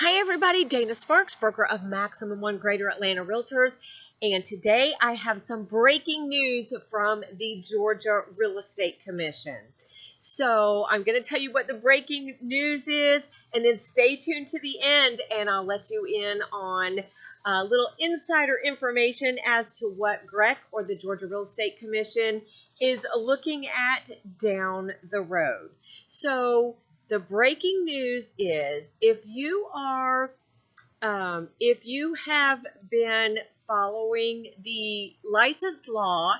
Hi everybody, Dana Sparks, broker of Maximum One Greater Atlanta Realtors, and today I have some breaking news from the Georgia Real Estate Commission. So I'm going to tell you what the breaking news is, and then stay tuned to the end, and I'll let you in on a little insider information as to what GREC, or the Georgia Real Estate Commission, is looking at down the road. So the breaking news is if you have been following the license law,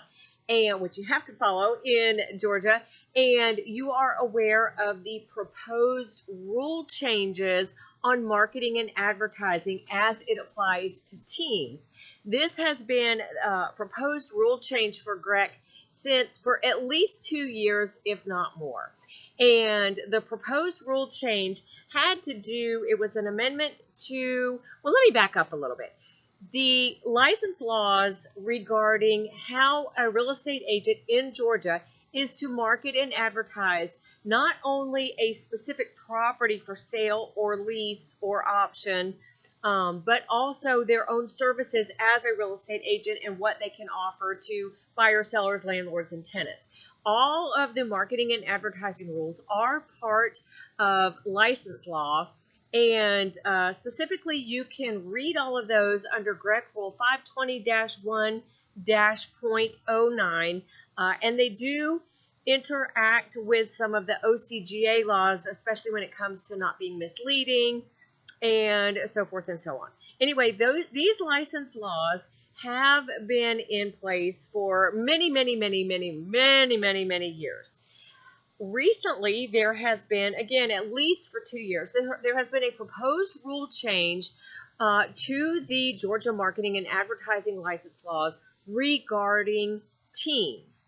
and which you have to follow in Georgia, and you are aware of the proposed rule changes on marketing and advertising as it applies to teams. This has been a proposed rule change for GREC for at least 2 years, if not more. And the proposed rule change had to do, it was an amendment to, well, let me back up a little bit. The license laws regarding how a real estate agent in Georgia is to market and advertise not only a specific property for sale or lease or option, but also their own services as a real estate agent and what they can offer to buyers, sellers, landlords, and tenants. All of the marketing and advertising rules are part of license law, and specifically you can read all of those under GREC Rule 520-1-.09, and they do interact with some of the OCGA laws, especially when it comes to not being misleading and so forth and so on. Anyway, these license laws have been in place for many years. Recently, there has been, again, at least for 2 years, there has been a proposed rule change to the Georgia marketing and advertising license laws regarding teams.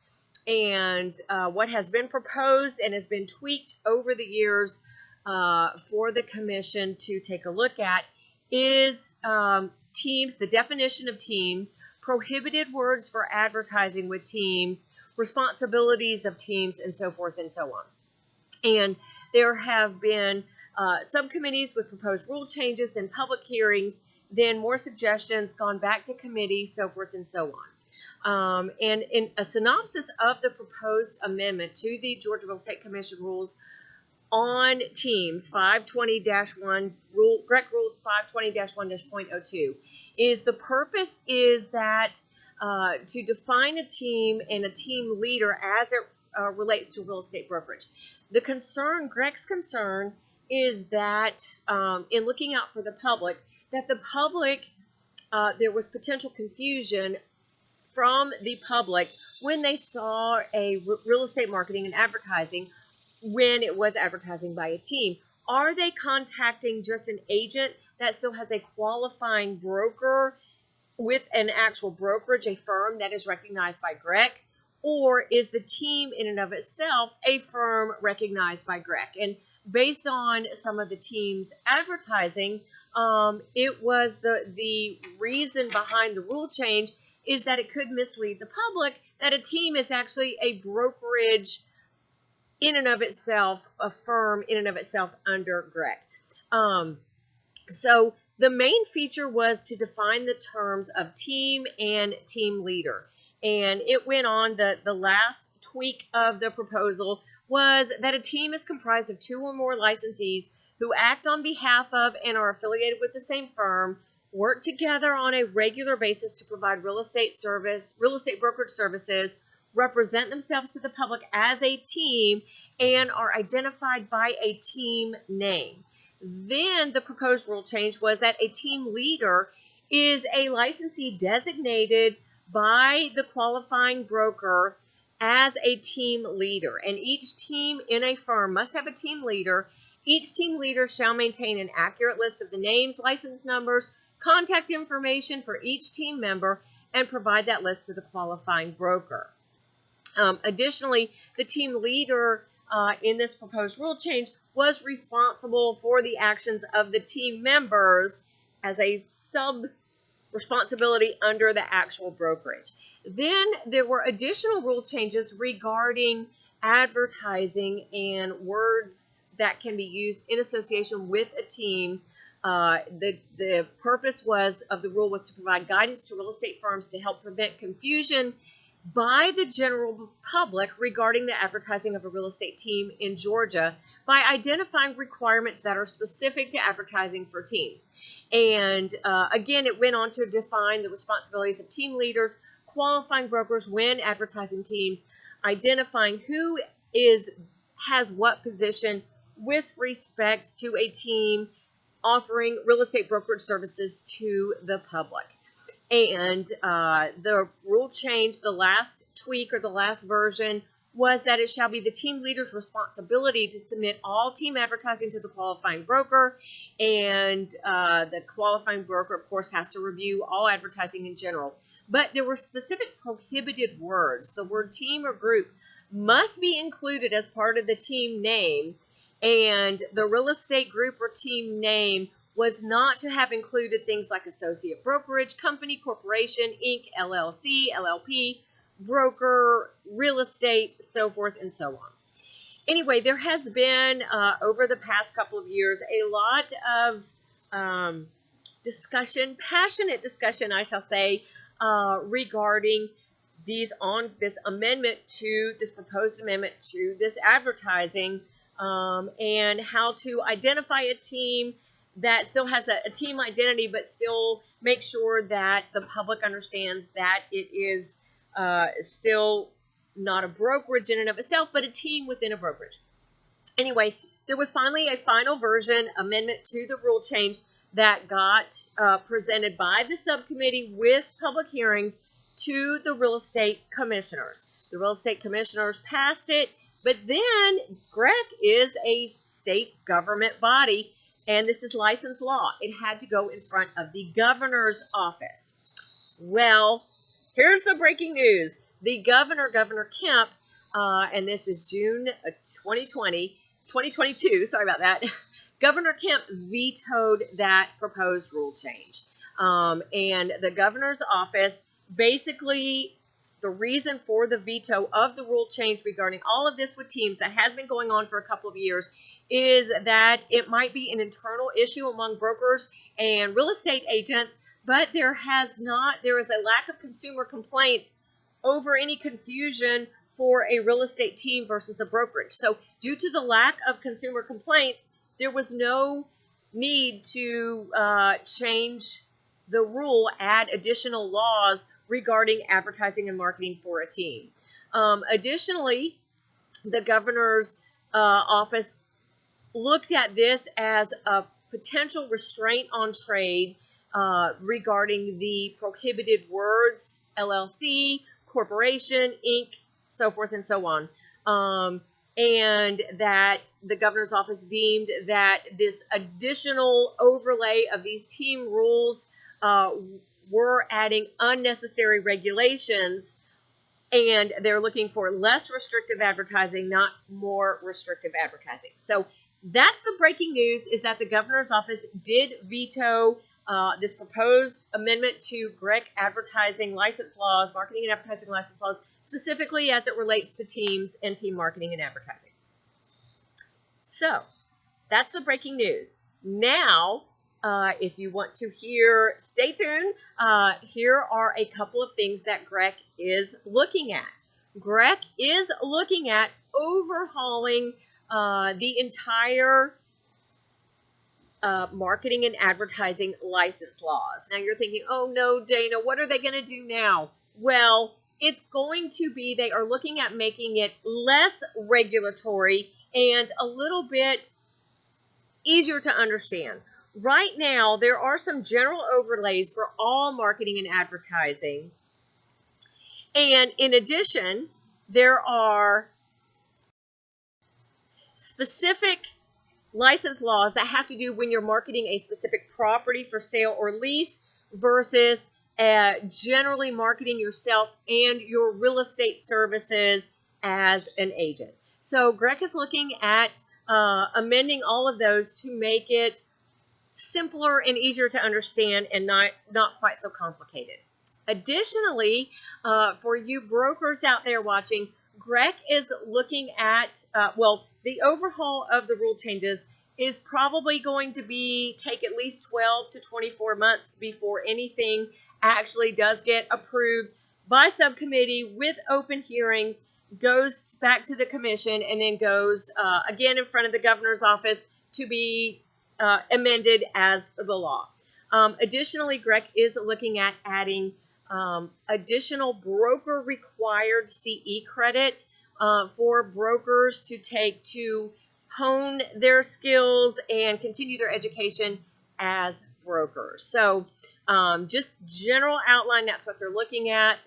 And what has been proposed and has been tweaked over the years for the commission to take a look at is teams, the definition of teams, prohibited words for advertising with teams, responsibilities of teams, and so forth and so on. And there have been subcommittees with proposed rule changes, then public hearings, then more suggestions, gone back to committee, so forth and so on. And in a synopsis of the proposed amendment to the Georgia Real Estate Commission rules on teams, 520-1 rule, GREC Rule 520-1-.02, is the purpose is that to define a team and a team leader as it relates to real estate brokerage. The concern, GREC's concern, is that in looking out for the public, that the public, there was potential confusion from the public when they saw a real estate marketing and advertising when it was advertising by a team. Are they contacting just an agent that still has a qualifying broker with an actual brokerage, a firm that is recognized by GREC, or is the team in and of itself a firm recognized by GREC? And based on some of the team's advertising, it was the reason behind the rule change is that it could mislead the public that a team is actually a brokerage in and of itself, a firm in and of itself under GREC. So the main feature was to define the terms of team and team leader. And it went on, the last tweak of the proposal was that a team is comprised of 2 or more licensees who act on behalf of and are affiliated with the same firm, work together on a regular basis to provide real estate brokerage services, represent themselves to the public as a team, and are identified by a team name. Then the proposed rule change was that a team leader is a licensee designated by the qualifying broker as a team leader. And each team in a firm must have a team leader. Each team leader shall maintain an accurate list of the names, license numbers, contact information for each team member, and provide that list to the qualifying broker. Additionally, the team leader in this proposed rule change was responsible for the actions of the team members as a sub-responsibility under the actual brokerage. Then there were additional rule changes regarding advertising and words that can be used in association with a team The purpose of the rule was to provide guidance to real estate firms to help prevent confusion by the general public regarding the advertising of a real estate team in Georgia by identifying requirements that are specific to advertising for teams. And again, it went on to define the responsibilities of team leaders, qualifying brokers when advertising teams, identifying who has what position with respect to a team offering real estate brokerage services to the public. And the rule change, the last tweak or the last version, was that it shall be the team leader's responsibility to submit all team advertising to the qualifying broker. And the qualifying broker, of course, has to review all advertising in general. But there were specific prohibited words. The word team or group must be included as part of the team name. And the real estate group or team name was not to have included things like associate brokerage, company, corporation, Inc., LLC, LLP, broker, real estate, so forth and so on. Anyway, there has been, over the past couple of years, a lot of discussion, passionate discussion, I shall say, regarding this proposed amendment to this advertising, and how to identify a team that still has a team identity, but still make sure that the public understands that it is still not a brokerage in and of itself, but a team within a brokerage. Anyway, there was finally a final version amendment to the rule change that got presented by the subcommittee with public hearings to the real estate commissioners. The real estate commissioners passed it, but then GREC is a state government body, and this is licensed law. It had to go in front of the governor's office. Well, here's the breaking news. The Governor Kemps, and this is June 2022, sorry about that. Governor Kemp vetoed that proposed rule change. And the governor's office, basically, the reason for the veto of the rule change regarding all of this with teams that has been going on for a couple of years is that it might be an internal issue among brokers and real estate agents, but there is a lack of consumer complaints over any confusion for a real estate team versus a brokerage. So due to the lack of consumer complaints, there was no need to change the rule, add additional laws regarding advertising and marketing for a team. Additionally, the governor's office looked at this as a potential restraint on trade regarding the prohibited words, LLC, corporation, Inc., so forth and so on. And that the governor's office deemed that this additional overlay of these team rules were adding unnecessary regulations, and they're looking for less restrictive advertising, not more restrictive advertising. So that's the breaking news, is that the governor's office did veto this proposed amendment to GREC advertising license laws, marketing and advertising license laws, specifically as it relates to teams and team marketing and advertising. So that's the breaking news. Now, if you want to hear, stay tuned. Here are a couple of things that GREC is looking at. GREC is looking at overhauling the entire marketing and advertising license laws. Now you're thinking, oh no, Dana, what are they going to do now? Well, it's going to be, they are looking at making it less regulatory and a little bit easier to understand. Right now, there are some general overlays for all marketing and advertising. And in addition, there are specific license laws that have to do when you're marketing a specific property for sale or lease versus generally marketing yourself and your real estate services as an agent. So GREC is looking at amending all of those to make it simpler and easier to understand and not quite so complicated. Additionally, for you brokers out there watching, GREC is looking at, the overhaul of the rule changes is probably going to take at least 12 to 24 months before anything actually does get approved by subcommittee with open hearings, goes back to the commission, and then goes again in front of the governor's office to be amended as the law. Additionally, GREC is looking at adding additional broker required CE credit for brokers to take to hone their skills and continue their education as brokers. So just general outline, that's what they're looking at.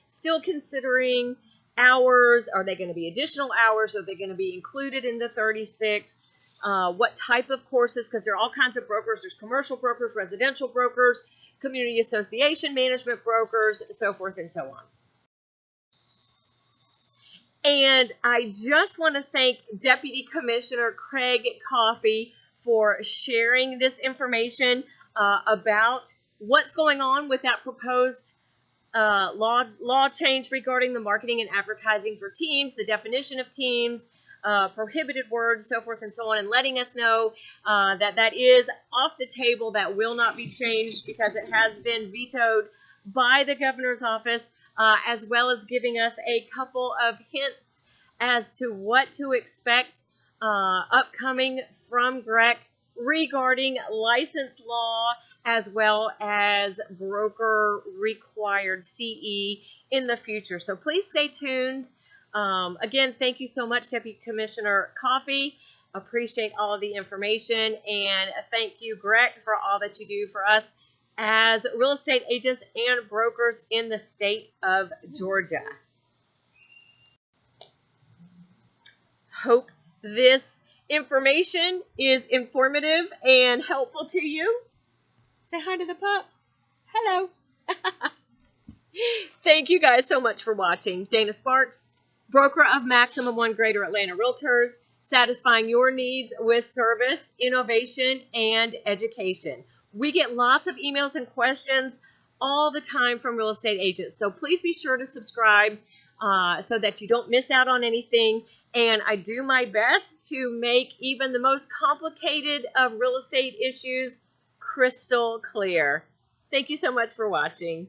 Still considering hours. Are they going to be additional hours? Are they going to be included in the 36? What type of courses? Because there are all kinds of brokers. There's commercial brokers, residential brokers, community association management brokers, so forth and so on. And I just want to thank Deputy Commissioner Craig Coffey for sharing this information about what's going on with that proposed law change regarding the marketing and advertising for teams, the definition of teams, prohibited words, so forth and so on, and letting us know that is off the table, that will not be changed because it has been vetoed by the governor's office, as well as giving us a couple of hints as to what to expect upcoming from GREC regarding license law as well as broker required CE in the future. So please stay tuned. Again, thank you so much, Deputy Commissioner Coffey. Appreciate all of the information, and thank you, GREC, for all that you do for us as real estate agents and brokers in the state of Georgia. Hope this information is informative and helpful to you. Say hi to the pups. Hello. Thank you guys so much for watching. Dana Sparks, broker of Maximum One Greater Atlanta Realtors, satisfying your needs with service, innovation, and education. We get lots of emails and questions all the time from real estate agents. So please be sure to subscribe so that you don't miss out on anything. And I do my best to make even the most complicated of real estate issues crystal clear. Thank you so much for watching.